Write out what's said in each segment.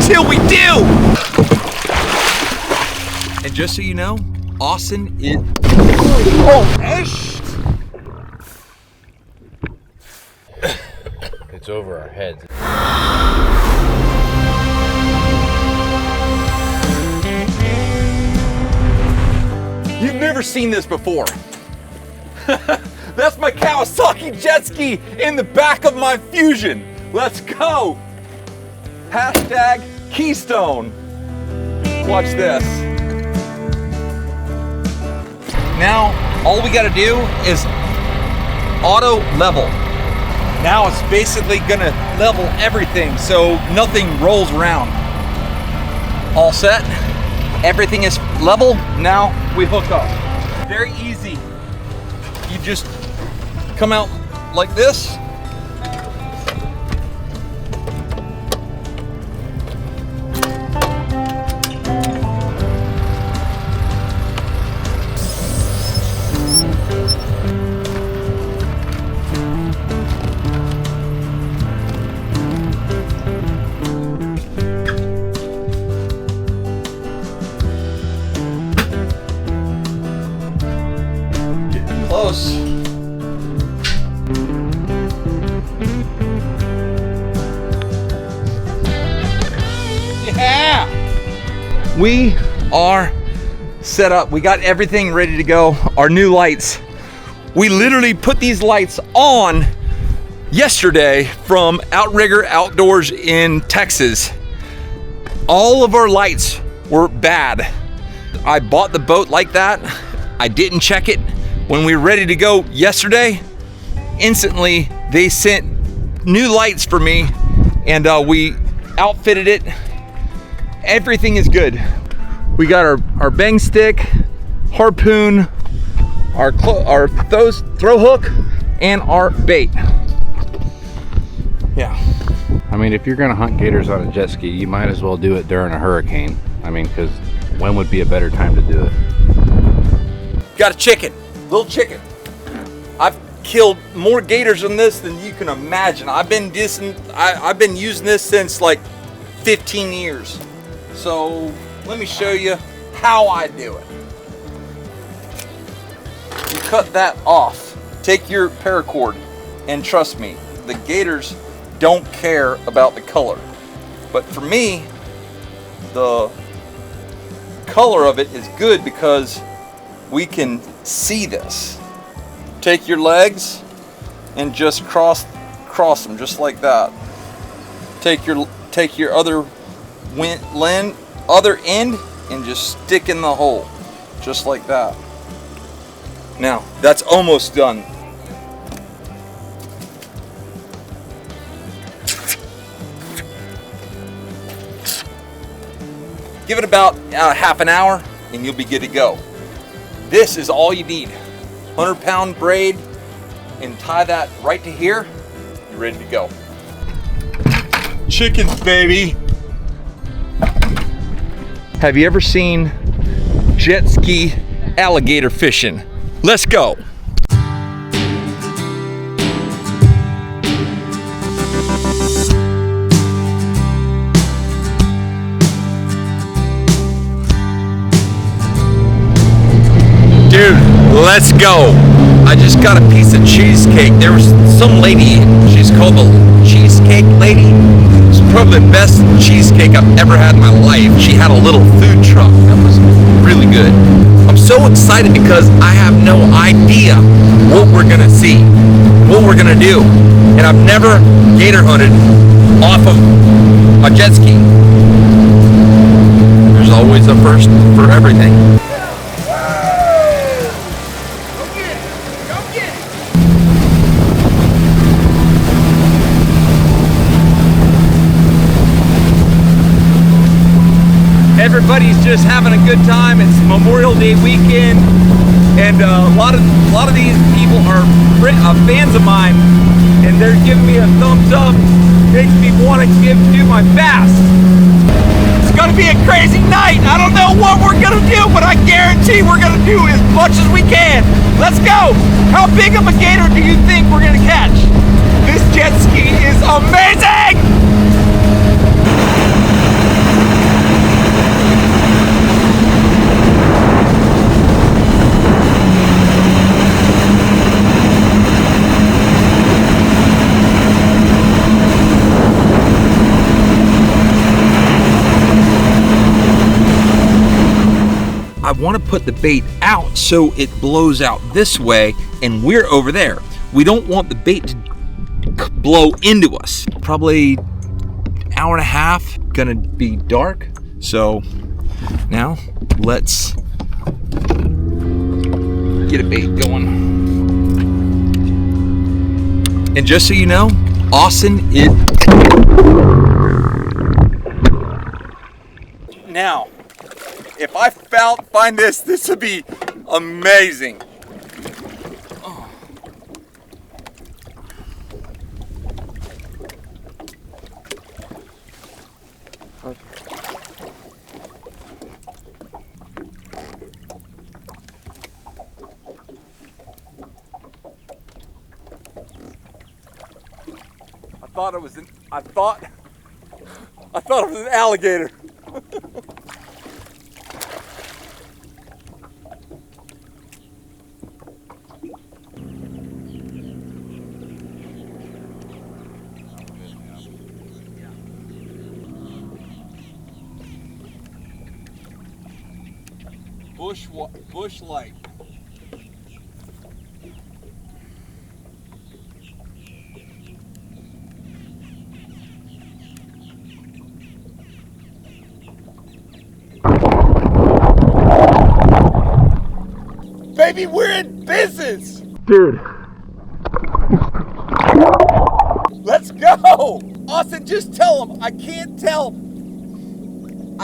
until we do. And just so you know, Austin is, It's over our heads. You've never seen this before. That's my Kawasaki jet ski in the back of my Fusion. Let's go. Hashtag Keystone. Watch this. Now, all we gotta do is auto level. Now it's basically gonna level everything so nothing rolls around. All set. Everything is level. Now we hook up. Very easy. You just come out like this. Close. Yeah! We are set up. We got everything ready to go. Our new lights. We literally put these lights on yesterday from Outrigger Outdoors in Texas. All of our lights were bad. I bought the boat like that. I didn't check it. When we were ready to go yesterday, instantly they sent new lights for me and we outfitted it. Everything is good. We got our bang stick, harpoon, our throw hook, and our bait. Yeah. I mean, if you're gonna hunt gators on a jet ski, you might as well do it during a hurricane. I mean, because when would be a better time to do it? Got a chicken. Little chicken. I've killed more gators on this than you can imagine. I've been using this since like 15 years. So let me show you how I do it. You cut that off. Take your paracord, and trust me, the gators don't care about the color. But for me, the color of it is good because we can see this. Take your legs and just cross them just like that. Take your other end and just stick in the hole just like that. Now that's almost done. Give it about half an hour and you'll be good to go. This is all you need. 100-pound braid, and tie that right to here. You're ready to go. Chickens, baby. Have you ever seen jet ski alligator fishing? Let's go. Dude, let's go. I just got a piece of cheesecake. There was some lady, she's called the Cheesecake Lady. It's probably the best cheesecake I've ever had in my life. She had a little food truck that was really good. I'm so excited because I have no idea what we're gonna see, what we're gonna do. And I've never gator hunted off of a jet ski. There's always a first for everything. Everybody's just having a good time. It's Memorial Day weekend, and a lot of these people are fans of mine, and they're giving me a thumbs up. Makes me want to do my best. It's gonna be a crazy night. I don't know what we're gonna do, but I guarantee we're gonna do as much as we can. Let's go. How big of a gator do you think we're gonna catch? This jet ski is amazing. want to put the bait out so it blows out this way and we're over there. We don't want the bait to blow into us. Probably hour and a half, gonna be dark. So now let's get a bait going. And just so you know, Austin is... Now, if I find this would be amazing. Oh. I thought it was an alligator. Bush light. Baby, we're in business! Dude. Let's go! Austin, just tell him. I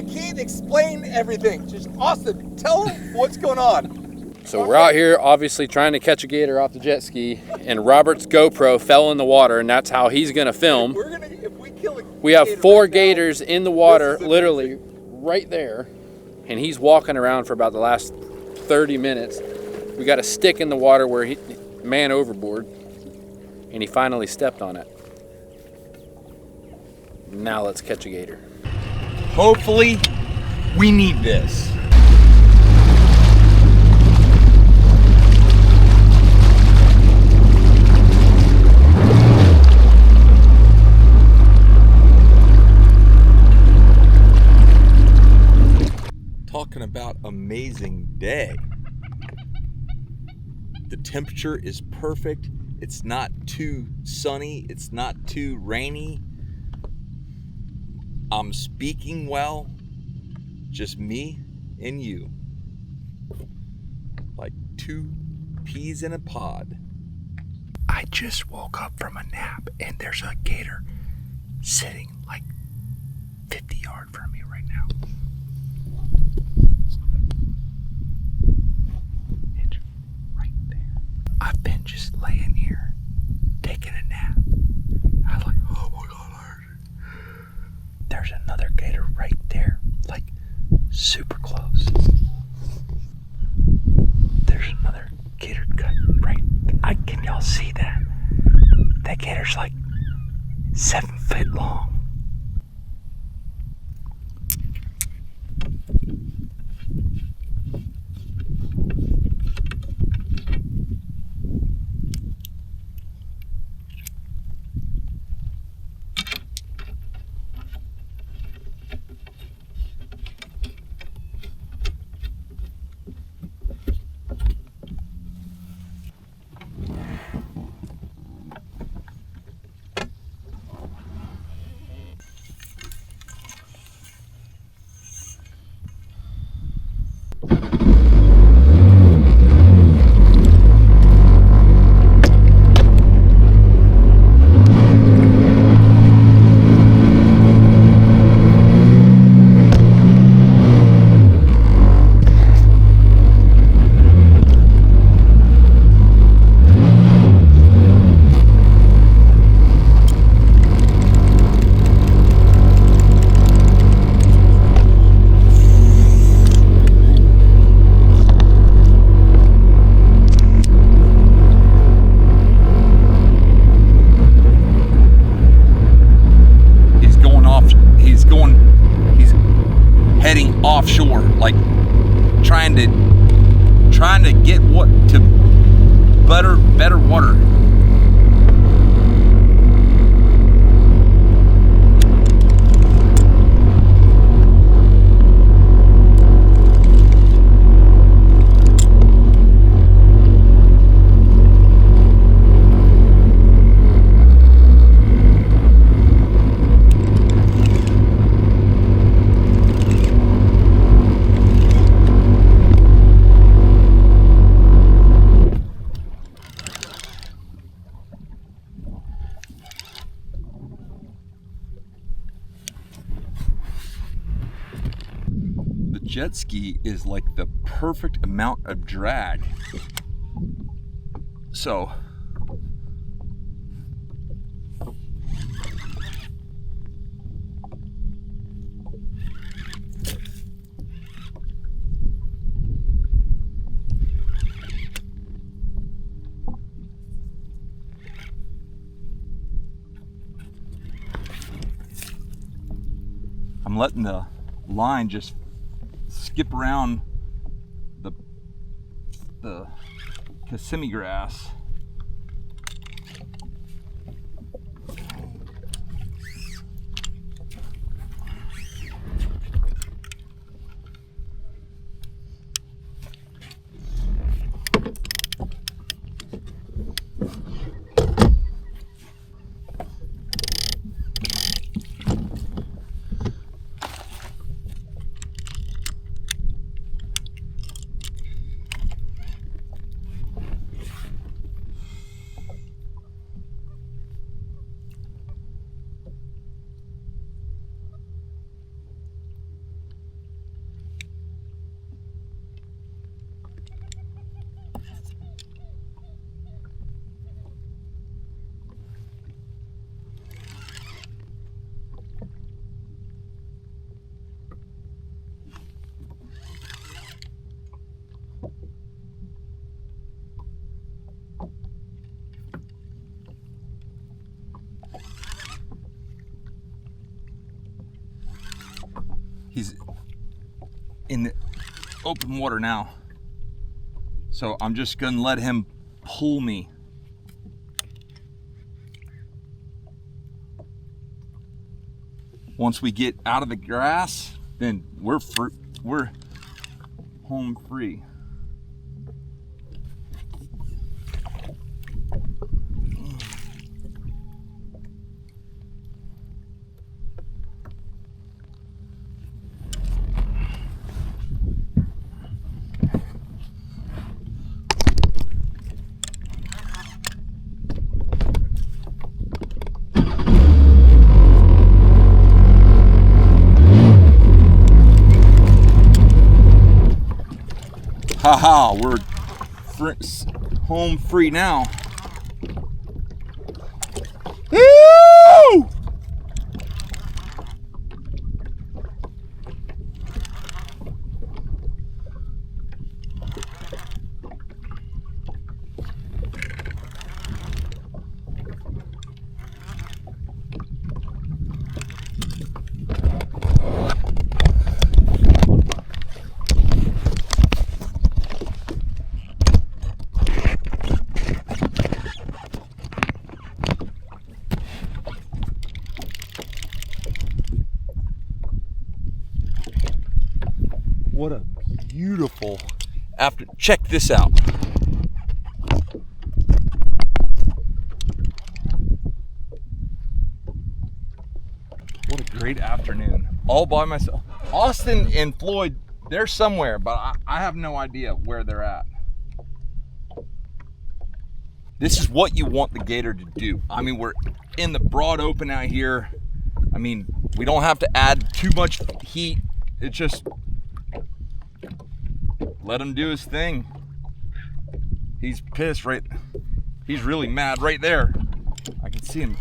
can't explain everything. Just, Austin, tell him what's going on. So we're out here obviously trying to catch a gator off the jet ski, and Robert's GoPro fell in the water, and that's how he's gonna film. If we kill a We have gator 4 right now, gators in the water, literally right there, and he's walking around for about the last 30 minutes. We got a stick in the water where he man overboard, and he finally stepped on it. Now let's catch a gator. Hopefully, we need this. Talking about amazing day. The temperature is perfect. It's not too sunny. It's not too rainy. I'm speaking well. Just me and you. Like 2 peas in a pod. I just woke up from a nap and there's a gator sitting like 50 yards from me right now. It's right there. I've been just laying here taking a nap. I was like, oh my God, there's another gator right there, like super close. There's another gator cut right. Can y'all see that? That gator's like 7 feet long. Offshore, like trying to get what to better water. jet ski is like the perfect amount of drag. So I'm letting the line just skip around the Kissimmee grass. He's in the open water now, so I'm just gonna let him pull me. Once we get out of the grass, then we're home free. Haha, we're home free now. Woo! What a beautiful after. Check this out. What a great afternoon. All by myself. Austin and Floyd, they're somewhere, but I have no idea where they're at. This is what you want the gator to do. I mean, we're in the broad open out here. I mean, we don't have to add too much heat. It's just let him do his thing. He's pissed, right? He's really mad right there. I can see him.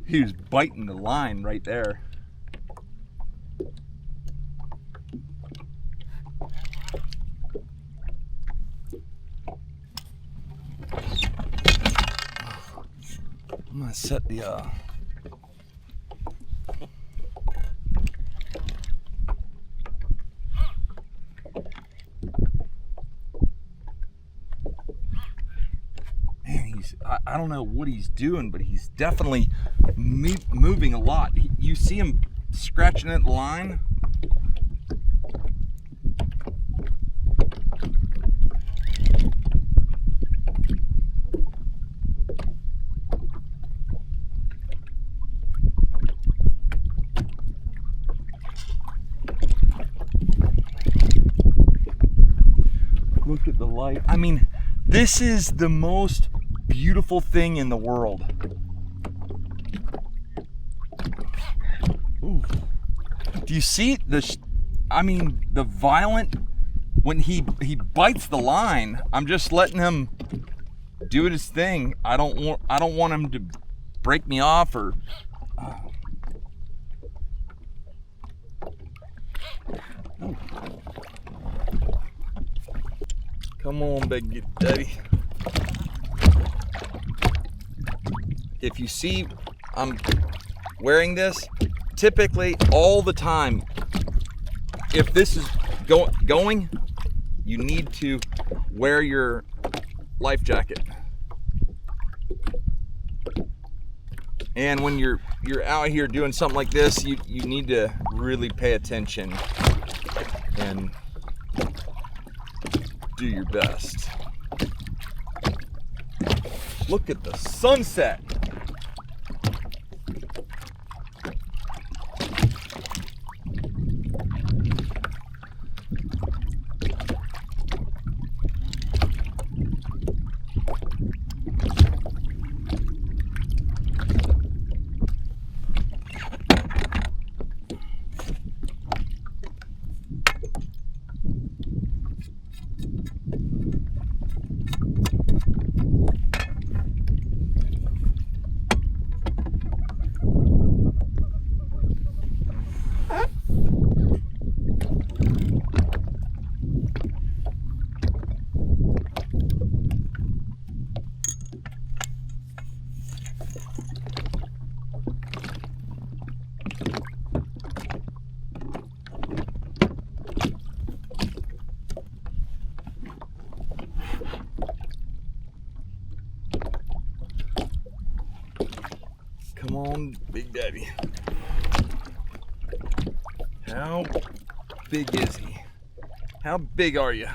He was biting the line right there. I'm gonna set the man, I don't know what he's doing, but he's definitely moving a lot. You see him scratching at the line. Look at the light. I mean, This is the most beautiful thing in the world. Ooh. Do you see the violent, when he bites the line, I'm just letting him do his thing. I don't want him to break me off or Come on, big daddy. If you see I'm wearing this, typically all the time, if this is going, you need to wear your life jacket. And when you're out here doing something like this, you need to really pay attention and do your best. Look at the sunset. Come on, Big Daddy. How big is he? How big are you?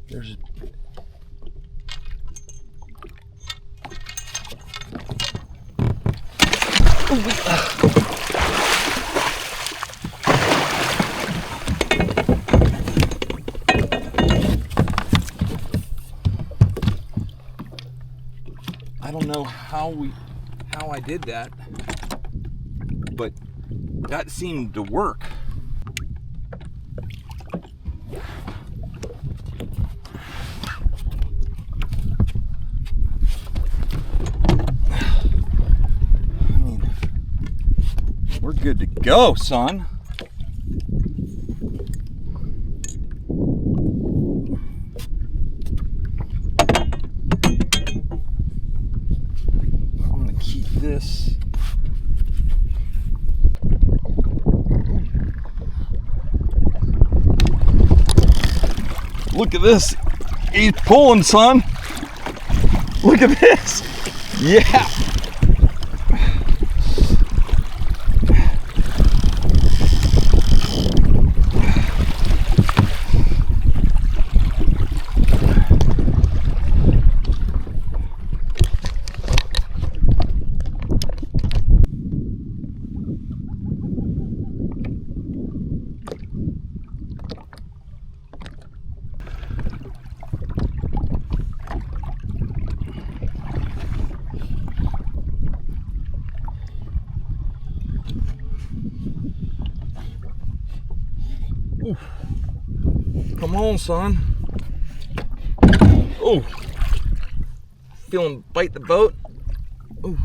There's I don't know how I did that, but that seemed to work. We're good to go, son. I'm gonna keep this. Look at this. He's pulling, son. Look at this. Yeah. Ooh. Come on, son. Oh, feeling bite the boat. Ooh.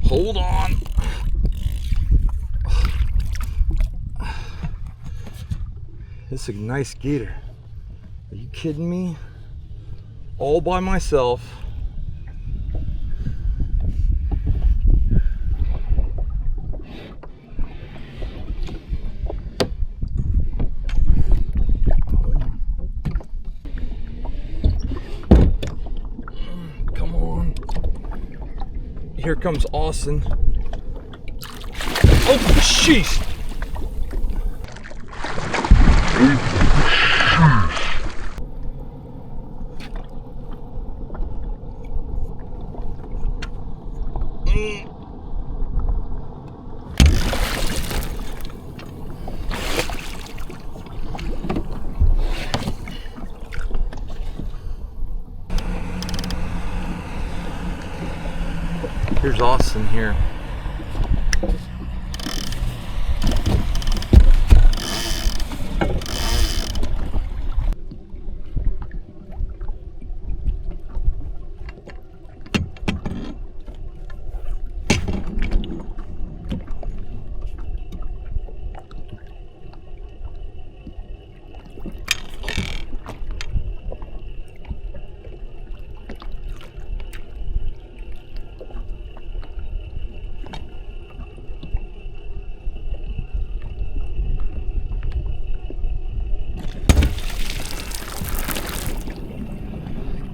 Hold on. This is a nice gator. Are you kidding me? All by myself. Come on. Here comes Austin. Oh, jeez. Here's Austin here.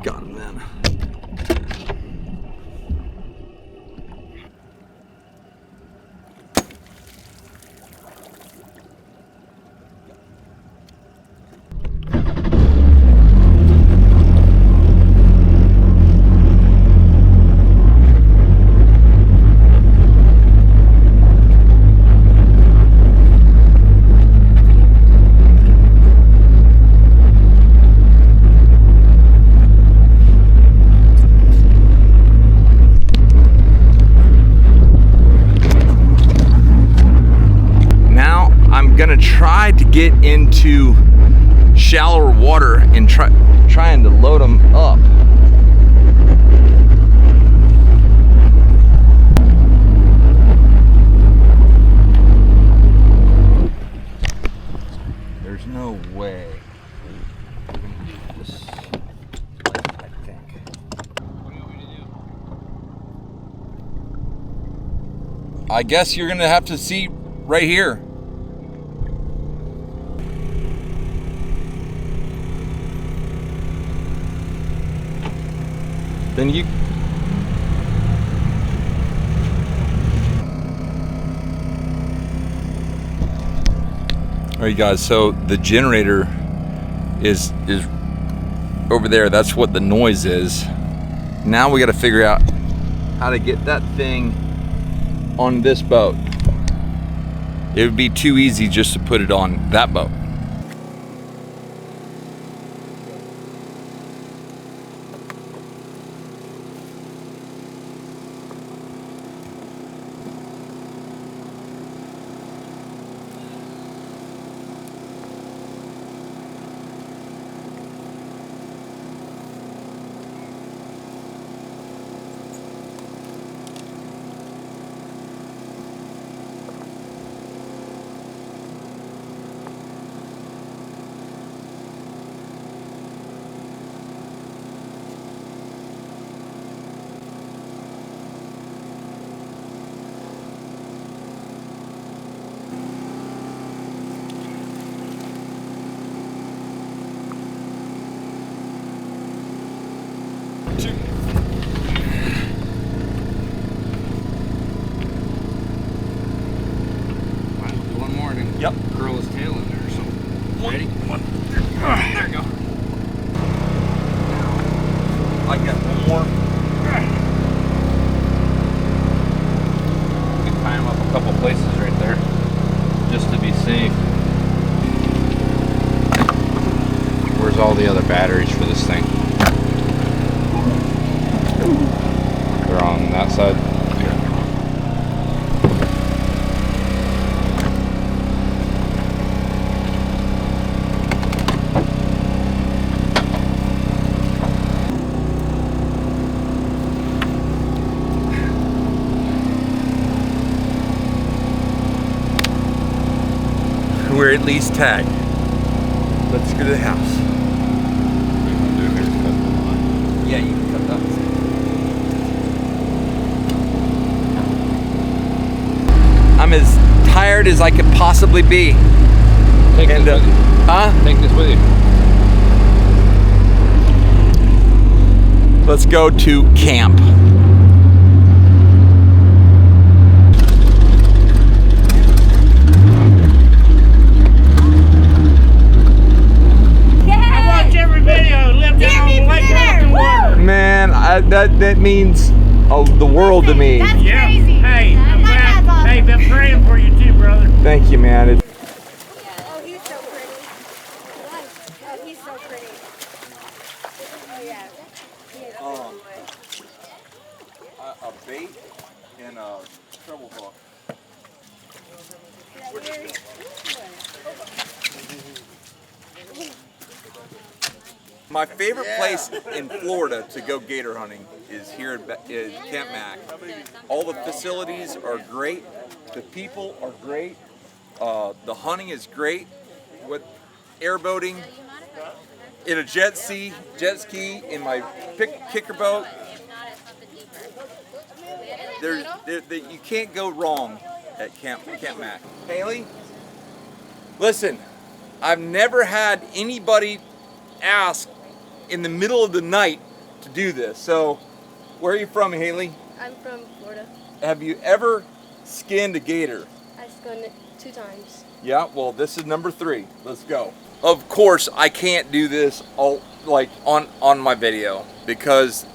Got him then. Gonna try to get into shallower water and trying to load them up. There's no way we're gonna do this, I think. What do you want me to do? I guess you're gonna have to see right here. Then you... All right, guys, so the generator is over there. That's what the noise is. Now we got to figure out how to get that thing on this boat. It would be too easy just to put it on that boat. One more and Yep. curl his tail in there or something. Ready? One. There you go. I got one more. You can tie him up a couple places right there, just to be safe. Where's all the other batteries for this thing? They're on that side. We're at least tagged. Let's go to the house. Yeah, you can cut that. I'm as tired as I could possibly be. Take this with you. Huh? Take this with you. Let's go to camp. Man, that means the world to me. That's crazy. Hey, I'm glad. Hey, been praying for you too, brother. Thank you, man. Oh, he's so pretty. Oh, he's so pretty. Oh, yeah. A bait and a treble hook. My favorite place in Florida to go gator hunting is here at Camp Mac. All the facilities are great. The people are great. The hunting is great. With airboating, in a jet ski, in my kicker boat. You can't go wrong at Camp Mac. Haley, listen, I've never had anybody ask in the middle of the night to do this. So, where are you from, Haley? I'm from Florida. Have you ever skinned a gator? I skinned it 2 times. Yeah, well, this is number 3. Let's go. Of course, I can't do this all like on my video because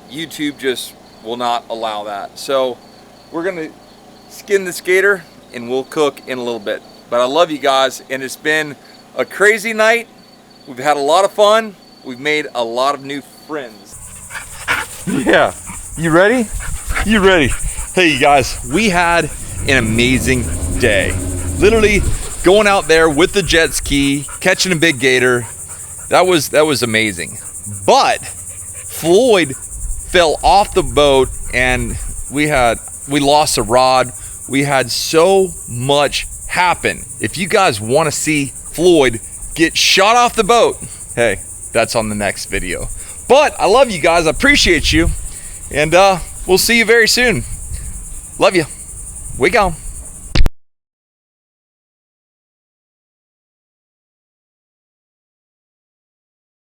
YouTube just will not allow that. So, we're gonna skin this gator and we'll cook in a little bit. But I love you guys, and it's been a crazy night. We've had a lot of fun. We've made a lot of new friends. Yeah, you ready? You ready? Hey, you guys, we had an amazing day. Literally going out there with the jet ski, catching a big gator. That was amazing. But Floyd fell off the boat and we lost a rod. We had so much happen. If you guys want to see Floyd get shot off the boat, hey, that's on the next video. But I love you guys. I appreciate you. And we'll see you very soon. Love you. We gone.